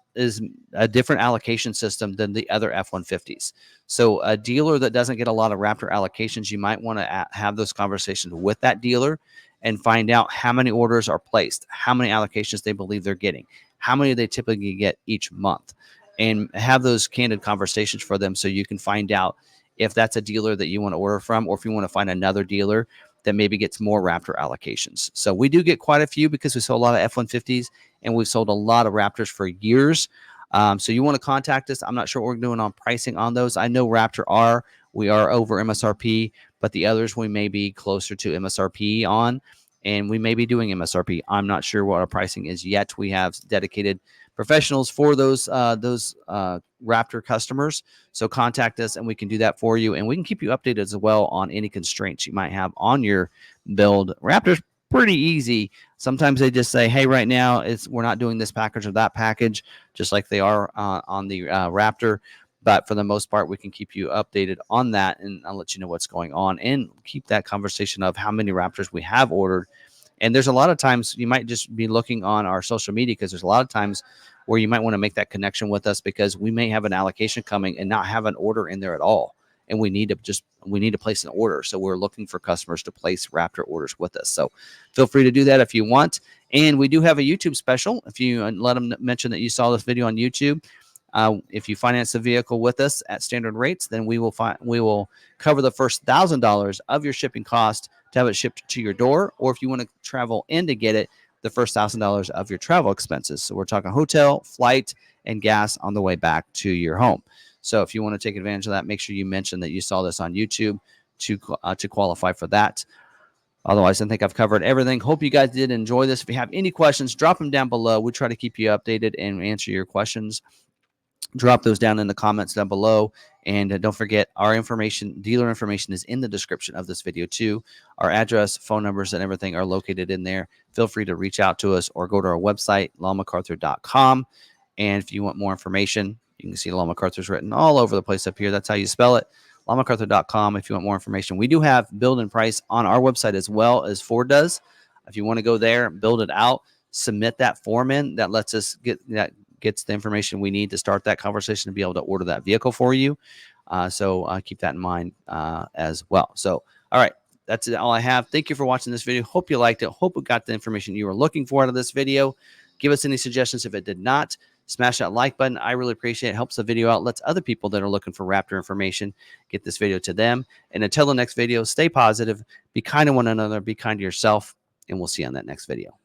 a different allocation system than the other F-150s. So a dealer that doesn't get a lot of Raptor allocations, you might want to have those conversations with that dealer and find out how many orders are placed, how many allocations they believe they're getting, how many they typically get each month, and have those candid conversations for them so you can find out if that's a dealer that you want to order from, or if you want to find another dealer that maybe gets more Raptor allocations. So we do get quite a few because we sold a lot of F-150s and we've sold a lot of Raptors for years. So you want to contact us. I'm not sure what we're doing on pricing on those. I know Raptor R, we are over MSRP, but the others we may be closer to MSRP on, and we may be doing MSRP. I'm not sure what our pricing is yet. We have dedicated professionals for those Raptor customers. So contact us and we can do that for you. And we can keep you updated as well on any constraints you might have on your build. Raptor's pretty easy. Sometimes they just say, hey, right now we're not doing this package or that package, just like they are on the Raptor. But for the most part, we can keep you updated on that, and I'll let you know what's going on and keep that conversation of how many Raptors we have ordered. And there's a lot of times you might just be looking on our social media, because there's a lot of times where you might want to make that connection with us, because we may have an allocation coming and not have an order in there at all. And we need to place an order. So we're looking for customers to place Raptor orders with us. So feel free to do that if you want. And we do have a YouTube special. If you let them mention that you saw this video on YouTube, if you finance the vehicle with us at standard rates, then we will cover the first $1,000 of your shipping cost to have it shipped to your door. Or if you want to travel in to get it, the first $1,000 of your travel expenses. So we're talking hotel, flight, and gas on the way back to your home. So if you want to take advantage of that, make sure you mention that you saw this on YouTube to qualify for that. Otherwise, I think I've covered everything. Hope you guys did enjoy this. If you have any questions, drop them down below. We try to keep you updated and answer your questions. Drop those down in the comments down below. And don't forget, our information, dealer information, is in the description of this video too. Our address, phone numbers, and everything are located in there. Feel free to reach out to us or go to our website, lawmacarthur.com. And if you want more information, you can see Law McArthur's written all over the place up here. That's how you spell it, lawmacarthur.com. If you want more information, we do have build and price on our website as well as Ford does. If you want to go there, build it out, submit that form in, that lets us gets the information we need to start that conversation to be able to order that vehicle for you. So keep that in mind as well. So, all right, that's all I have. Thank you for watching this video. Hope you liked it. Hope it got the information you were looking for out of this video. Give us any suggestions if it did not. Smash that like button. I really appreciate it. Helps the video out. Lets other people that are looking for Raptor information get this video to them. And until the next video, stay positive. Be kind to one another. Be kind to yourself. And we'll see you on that next video.